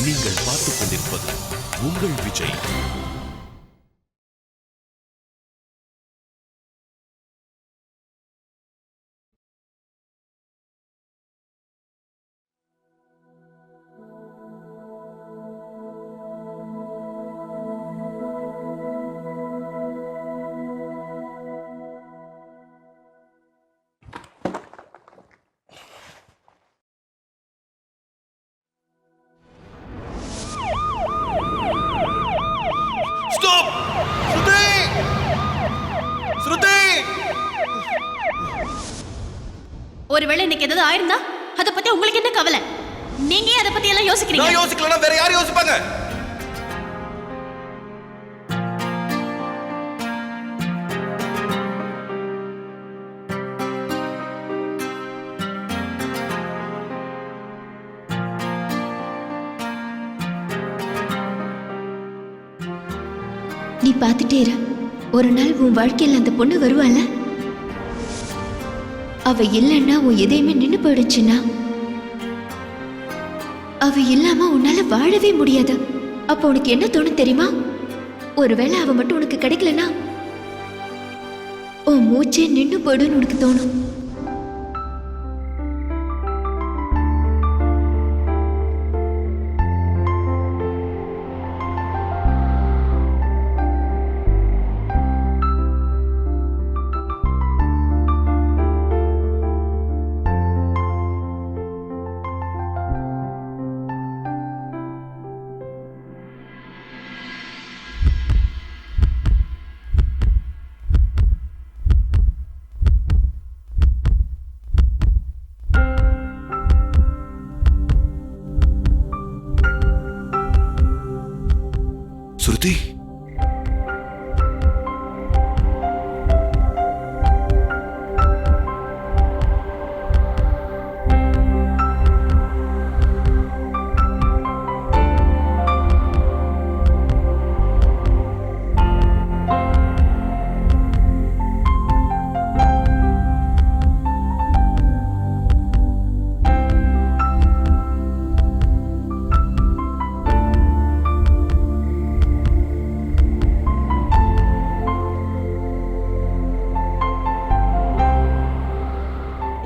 நீங்கள் பார்த்துக் கொண்டிருப்பது உங்கள் விஜய். ஒருவேளை இன்னைக்கு ஏதாவது ஆயிருந்தா அத பத்தி உங்களுக்கு என்ன கவலை? நீங்க அத பத்தி எல்லாம் யோசிக்கிறீங்க? நான் யோசிக்கலனா வேற யார் யோசிப்பாங்க? நீ பார்த்துட்டே இரு. ஒரு நாள் உன் வாழ்க்கையில் அந்த பொண்ணு வருவாள. அவ இல்லைன்னா உன் எதையுமே நின்று போயிடுச்சுன்னா அவ இல்லாம உன்னால வாழவே முடியாது. அப்போ உனக்கு என்ன தோணும் தெரியுமா? ஒருவேளை அவ மட்டும் உனக்கு கிடைக்கலனா உன் மூச்சே நின்று போயிடுன்னு உனக்கு தோணும். சுருதி,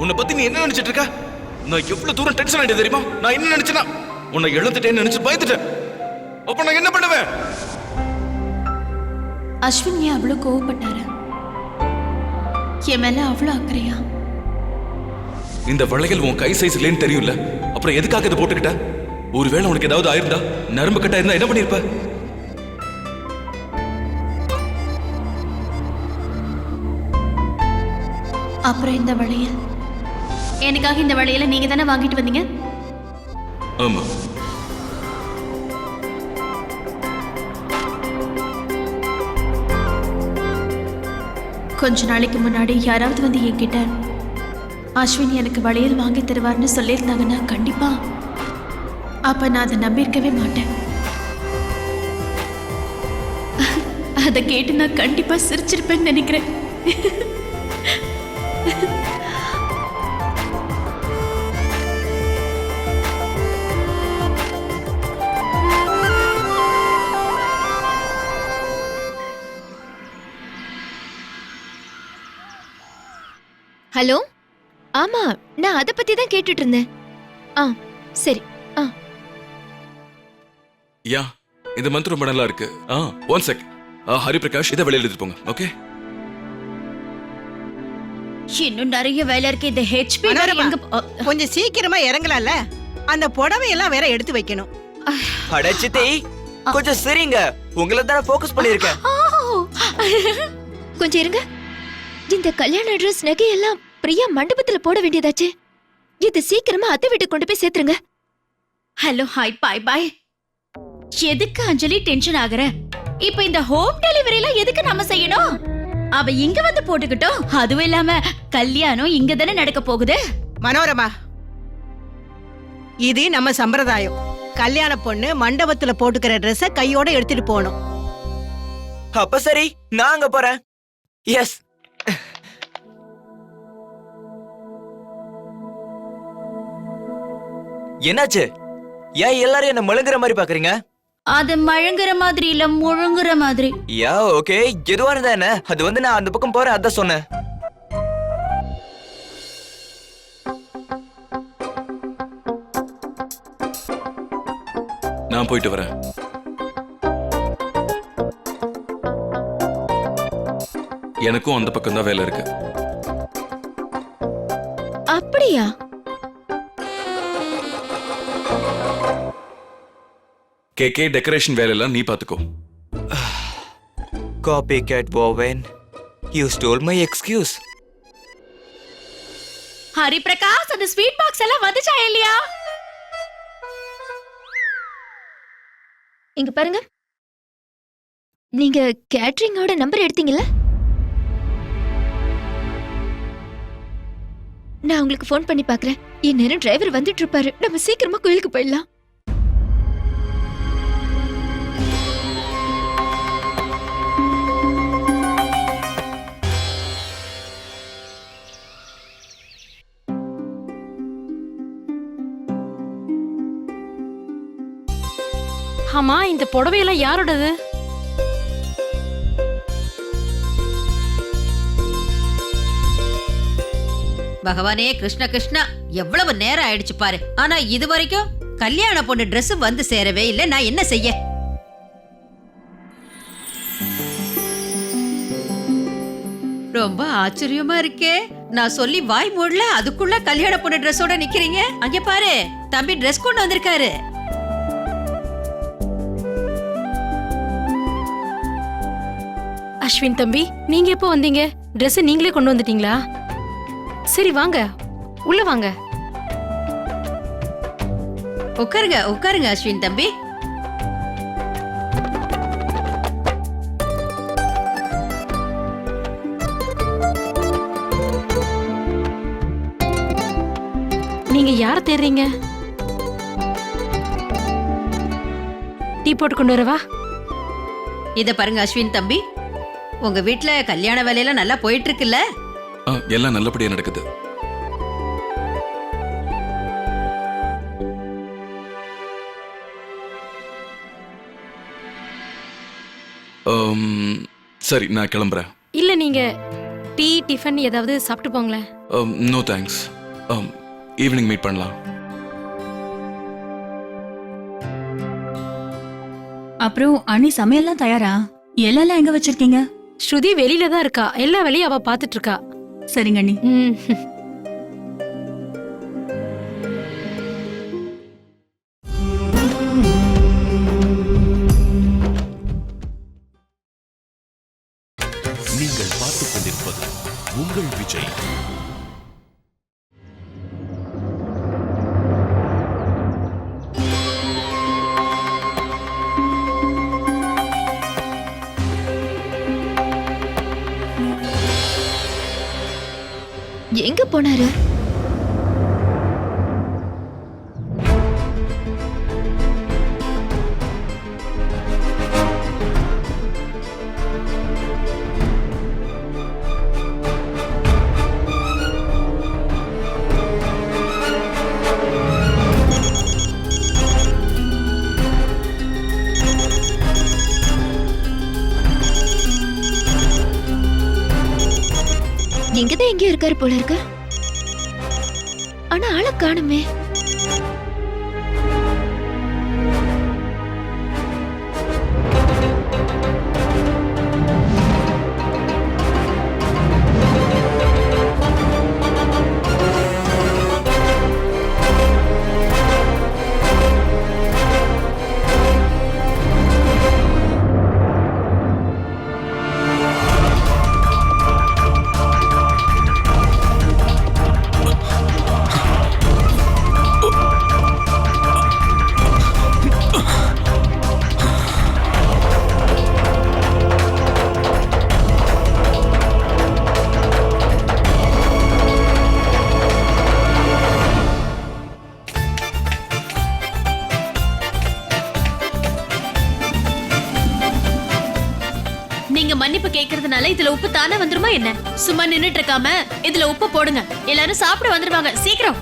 உன்னை பத்தி நீ என்ன நினைச்சிட்டு இருக்க? நான் எவ்வளவு தூரம் டென்ஷன் ஆயிட்டே தெரியுமா? நான் என்ன நினைச்சேனா உன்னை இழந்துட்டேன்னு நினைச்சு பயந்துட்டேன். அப்ப நான் என்ன பண்ணுவேன்? அஸ்வின் ஏன் அவ்வளவு கோவப்பட்டாரு? என் மேல அவ்வளவு அக்கறையா? இந்த வளையல் உன் கை சைஸ் இல்லைன்னு தெரியும்ல, அப்புறம் எதுக்காக இதை போட்டுக்கிட்ட? ஒருவேளை உனக்கு ஏதாவது ஆயிருந்தா, நரம்பு கட்டா இருந்தா என்ன பண்ணிருப்ப? அப்புறம் இந்த வளையல் எனக்காக, இந்த வளையலை நீங்க தானே வாங்கிட்டு வந்தீங்க? ஆமா. கொஞ்ச நாளைக்கு முன்னாடி யாராவது வந்து என்கிட்ட அஸ்வின் எனக்கு வளையல் வாங்கி தருவார்னு சொல்லியிருந்தாங்கன்னா கண்டிப்பா அப்ப நான் அதை நம்பியிருக்கவே மாட்டேன். அதை கேட்டு நான் கண்டிப்பா சிரிச்சிருப்பேன்னு நினைக்கிறேன். ஹலோ, ஆமா, நான் அதை பத்தி தான் கேட்டுட்டு இருந்தேன். ஆ சரி. யா, இந்த மந்த் ரொம்ப நல்லா இருக்கு. One check. ஹரிபிரகாஷ், இதை வெளியில எடுத்து போங்க. ஓகே? இன்னும் நிறைய வேலை இருக்கு. இந்த ஹெச்பி கொஞ்சம் சீக்கிரமா இறங்கலாம்ல. அந்த புடவை எல்லாம் வேற எடுத்து வைக்கணும். அடச்சித்தி, கொஞ்சம் சரிங்க. உங்களை தான் ஃபோக்கஸ் பண்ணிருக்கேன். கொஞ்சம் இருங்க. இந்த கல்யாண ட்ரெஸ் நகை எல்லாம் பிரியா மண்டபத்துல போட வேண்டியதாச்சு. இது சீக்கிரமா அத்தை வீட்டுக்கு கொண்டு போய் சேர்த்துருங்க. ஹலோ, ஹாய், பாய் பாய். எதுக்கு அஞ்சலி டென்ஷன் ஆகுற? இப்ப இந்த ஹோம் டெலிவரில எதுக்கு நம்ம செய்யணும்? அவ இங்க வந்து போட்டுக்கிட்டோம். அதுவும் இல்லாம கல்யாணம் இங்க தானே நடக்க போகுது. மனோரமா, இது நம்ம சம்பிரதாயம். கல்யாண பொண்ணு மண்டபத்துல போட்டுக்கிற ட்ரெஸ்ஸ கையோட எடுத்துட்டு போகணும். அப்ப சரி, நான் அங்க போறேன். எஸ். என்னாச்சு? ஏன் எல்லாரும் என்ன முழுங்குற மாதிரி பாக்குறீங்க? அது மழங்குற மாதிரி இல்ல முழுங்குற மாதிரி. யா ஓகே, எதுவா இருந்தா என்ன? அது வந்து நான் அந்த பக்கம் போறேன் அதான் சொன்னேன். நான் போயிட்டு வரேன். எனக்கும் அந்த பக்கம் தான் வேலை இருக்கு. அப்படியா? கேக்கே டெக்கரேஷன் வேலையெல்லாம் நீ பாத்துக்கோ. Copycat Owen, you stole my excuse. Hari Prakash, அந்த ஸ்வீட் பாக்ஸ் எல்லாம் வந்துச்சா இல்லையா? இங்க பாருங்க, நீங்க கேட்டரிங்கோட நம்பர் எடுத்தீங்கல்ல? நான் உங்களுக்கு ஃபோன் பண்ணி பாக்குறேன். இந்நேரம் டிரைவர் வந்துட்டு இருப்பாரு. நம்ம சீக்கிரமா கோயிலுக்கு போயிடலாம். ஆமா, இந்த புடவையெல்லாம் யாரோடது? பகவானே கிருஷ்ண கிருஷ்ணா, எவ்வளவு நேரம் ஆயிடுச்சு பாரு. ஆனா இது வரைக்கும் கல்யாண பொண்ணு Dress வந்து சேரவே இல்லை. நான் என்ன செய்ய? ரொம்ப ஆச்சரியமா இருக்கே. நான் சொல்லி வாய் மூடல, அதுக்குள்ள கல்யாண பொண்ணு Dressோட நிக்கிறீங்க. அங்க பாரு, தம்பி Dress கொண்டு வந்திருக்காரு. அஸ்வின் தம்பி, நீங்க எப்போ வந்தீங்க? Dress நீங்களே கொண்டு வந்துட்டீங்களா? சரி வாங்க, உள்ள வாங்க. உட்காருங்க உட்காருங்க அஸ்வின் தம்பி. நீங்க யார தேடுறீங்க? டீ போட்டு கொண்டு வரவா? இத பாருங்க அஸ்வின் தம்பி, உங்க வீட்ல கல்யாண வேலையெல்லாம் நல்லா போயிட்டு இருக்குல்ல? எல்லாம் நல்லபடியா நடக்குது. சரி, நான் கிளம்புறேன். இல்ல, நீங்க டீ டிஃபன் ஏதாவது சாப்பிட்டு போங்களேன். No thanks. ஈவினிங் மீட் பண்ணலாம். அப்புறம் அண்ணி சமையல்லாம் தயாரா? எல்லாம் எங்க வச்சிருக்கீங்க? ஸ்ருதி வெளியில தான் இருக்கா. எல்லா வேலையும் அவ பாத்துட்டு இருக்கா. சரிங்க அண்ணி. நீங்கள் பார்த்துக் கொண்டிருப்பது உங்கள் விஜய். எங்க போனாரு? இங்கதான் எங்கேயோ இருக்காரு போல இருக்கு. ஆனா ஆளை காணுமே. நீங்க மன்னிப்பு கேக்குறதுனால இதுல உப்பு தானே வந்துருமா என்ன? சும்மா நின்னுட்டு இருக்காம இதுல உப்பு போடுங்க. எல்லாரும் சாப்பிட வந்துருவாங்க, சீக்கிரம்.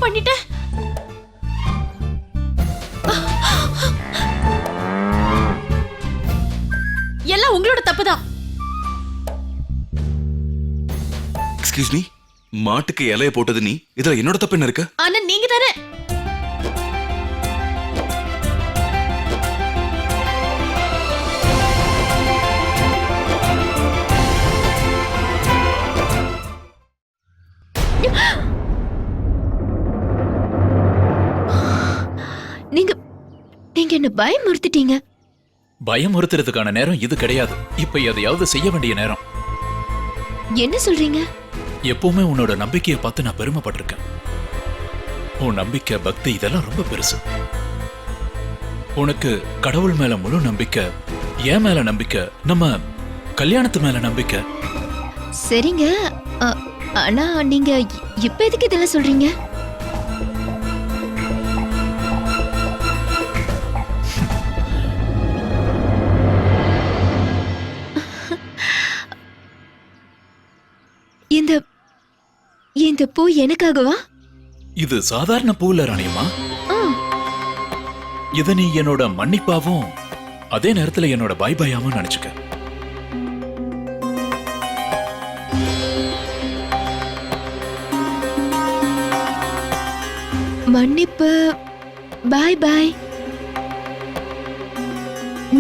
பண்ணிட்டேன். எல்லாம் உங்களோட தப்புதான். எக்ஸ்கியூஸ் மீ, மாட்டுக்கு இலைய போட்டது நீ, இதுல என்னோட தப்பு என்ன இருக்கு? ஆனா நீங்க தானே நீங்க நீங்க என்ன பயமுறுத்திட்டீங்க. பயமுறுத்துறதுக்கான நேரம் இது கிடையாது. இப்ப எதையாவது செய்ய வேண்டிய நேரம். என்ன சொல்றீங்க? எப்பவுமே உன்னோட நம்பிக்கையை பார்த்து நான் பெருமைப்பட்டிருக்கேன். உன் நம்பிக்கை, பக்தி இதெல்லாம் ரொம்ப பெருசு. உனக்கு கடவுள் மேல முழு நம்பிக்கை, என் மேல நம்பிக்கை, நம்ம கல்யாணத்து மேல நம்பிக்கை. சரிங்க. ஆனா நீங்க இப்ப எதுக்கு இதெல்லாம் சொல்றீங்க? இந்த இந்த பூ எனக்காகவா? இது சாதாரண பூல ராணியம்மா. இத நீ என்னோட மன்னிப்பாவும் அதே நேரத்துல என்னோட பாய் பாயாவும் நினைச்சுக்க. மன்னிப்பு, பாய் பாய்.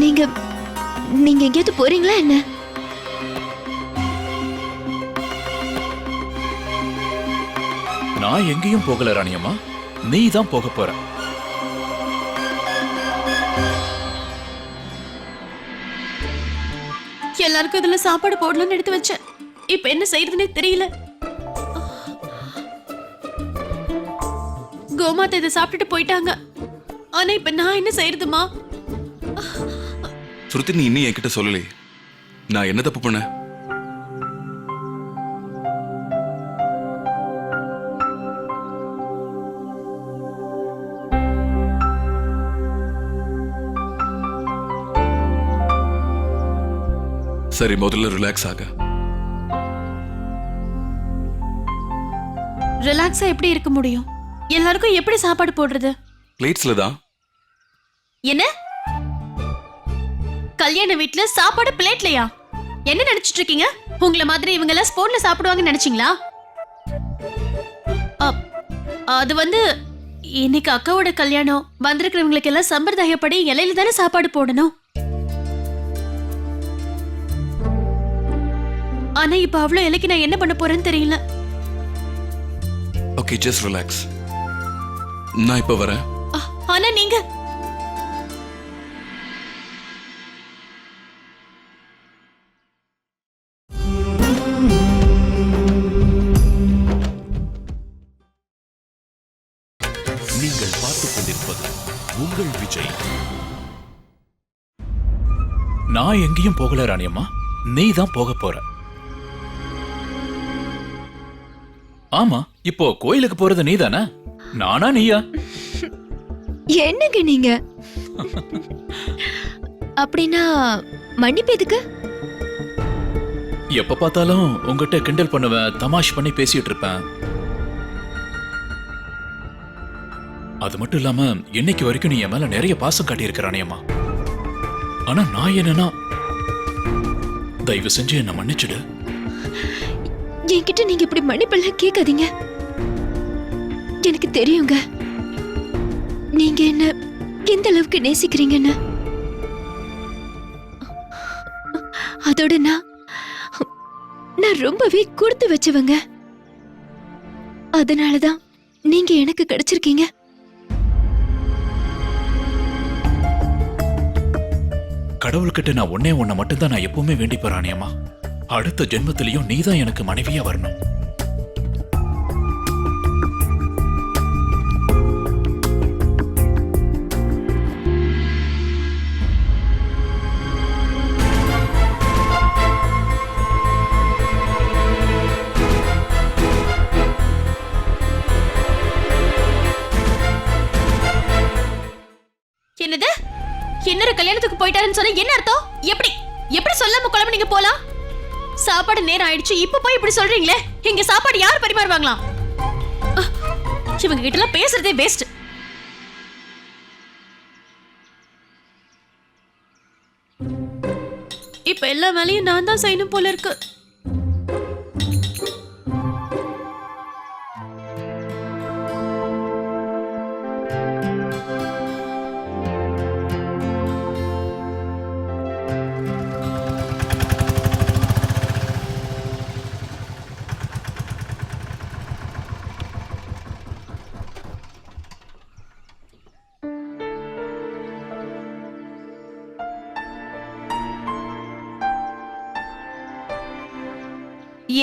நீங்க நீங்க எங்கேயாவது போறீங்களா என்ன? நான் எங்கேயும் போகல ராணியம்மா, நீ தான் போக போற. எல்லாருக்கும் இதுல சாப்பாடு போடலாம்னு எடுத்து வச்சேன். இப்ப என்ன செய்யறதுன்னே தெரியல. கோமாதா இதை சாப்பிட்டுட்டு போயிட்டாங்க. ஆனா இப்ப நான் என்ன செய்யறதுமா? ஸ்ருதி, நீ இன்னும் என்கிட்ட சொல்லலையே, நான் என்ன தப்பு பண்ண? சரி, முதல்ல ரிலாக்ஸ் ஆக. ரிலாக்ஸா எப்படி இருக்க முடியும்? எல்லாருக்கும் எப்படி சாப்பாடு போடுறது? பிளேட்ஸ்ல தான். என்ன கல்யாண வீட்ல சாப்பாடு பிளேட்லயா? என்ன நினைச்சிட்டு இருக்கீங்க? உங்கள மாதிரி இவங்க எல்லாம் ஸ்பூன்ல சாப்பிடுவாங்கன்னு நினைச்சீங்களா? அது வந்து இன்னைக்கு அக்காவோட கல்யாணம், வந்திருக்கிறவங்களுக்கு எல்லாம் சம்பிரதாயப்படி இலையில தானே சாப்பாடு போடணும். ஆனா இப்ப அவ்வளவு இலைக்கு நான் என்ன பண்ண போறேன்னு தெரியல. Okay, just relax. நான் இப்ப வரேன். ஆனா நீங்க நீங்கள் பார்த்துக் கொண்டிருப்பது உங்கள் விஜய். நான் எங்கேயும் போகல ராணியம்மா, நீ தான் போக போற. ஆமா, இப்போ கோயிலுக்கு போறது நீதானே? நானா நீயா? என்னங்க நீங்க? அப்படின்னா மன்னிப்பு எதுக்கு? எப்ப பார்த்தாலும் உங்ககிட்ட கிண்டல் பண்ணுவேன், தமாஷ் பண்ணி பேசிட்டு இருப்பேன். அது மட்டும் இல்லாம இன்னைக்கு வரைக்கும் நீ என் மேல நிறைய பாசம் காட்டியிருக்க ராணியம்மா. ஆனா நான் என்னன்னா, தயவு செஞ்சு என்ன மன்னிச்சுடு. என்கிட்ட நீங்க இப்படி மன்னிப்பெல்லாம் கேட்காதீங்க. எனக்கு தெரியுங்க நீங்க என்ன எந்த அளவுக்கு நேசிக்கிறீங்கன்னு. அதோட நான் ரொம்பவே கொடுத்து வச்சவங்க. அதனாலதான் நீங்க எனக்கு கிடைச்சிருக்கீங்க. கடவுள்கிட்ட நான் ஒன்ன மட்டும்தான் நான் எப்பவுமே வேண்டிப்பேன் ராணியம்மா. அடுத்த ஜென்மத்திலையும் நீதான் எனக்கு மனைவியா வரணும். என்னது? இன்னொரு கல்யாணத்துக்கு போயிட்டாருன்னு சொன்னா என்ன அர்த்தம்? எப்படி எப்படி சொல்லாம குழம்பு நீங்க போலாம்? சாப்பாடு நேரம் ஆயிடுச்சு, இப்ப போய் இப்படி சொல்றீங்களே. இங்க சாப்பாடு யார் பரிமாறுவாங்களாம்? இவங்க கிட்ட எல்லாம் பேசுறதே வேஸ்ட். இப்ப எல்லா வேலையும் நான் தான் செய்யணும் போல இருக்கு.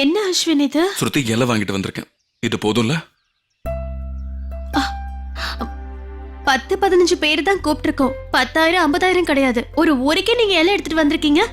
என்ன அஸ்வின் இது? ஸ்ருதி இலை வாங்கிட்டு வந்திருக்கேன். இது போதும்ல? 10-15 பேர் தான் கூப்பிட்டிருக்கோம். 10,000-50,000 கிடையாது. ஒரு ஊருக்கே நீங்க இலை எடுத்துட்டு வந்திருக்கீங்க.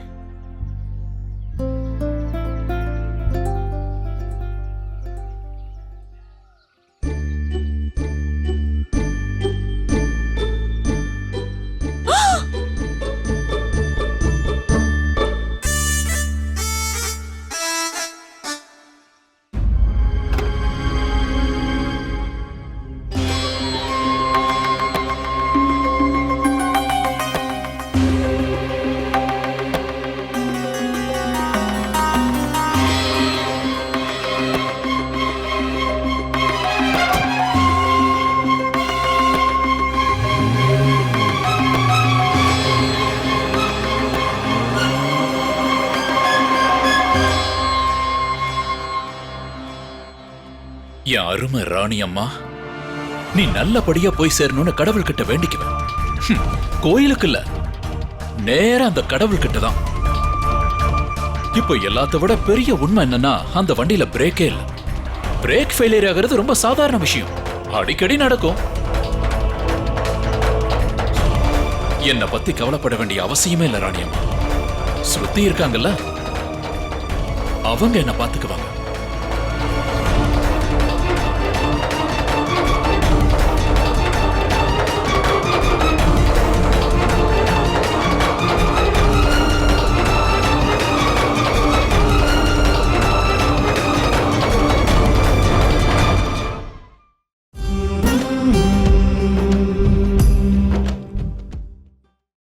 என் அருமை ராணி அம்மா, நீ நல்லபடியா போய் சேரணும்னு கடவுள் கிட்ட வேண்டிக்குவேன். கோயிலுக்கு இல்ல, நேரா அந்த கடவுள் கிட்ட தான். இப்போ எல்லாத்த விட பெரிய உண்மை என்னன்னா, அந்த வண்டியில பிரேக்கே இல்ல. பிரேக் ஃபெயிலியர் ஆகிறது ரொம்ப சாதாரண விஷயம், அடிக்கடி நடக்கும். என்னை பத்தி கவலைப்பட வேண்டிய அவசியமே இல்ல ராணி அம்மா. ஸ்ருதி இருக்காங்கல்ல, அவங்க என்ன பாத்துக்குவாங்க.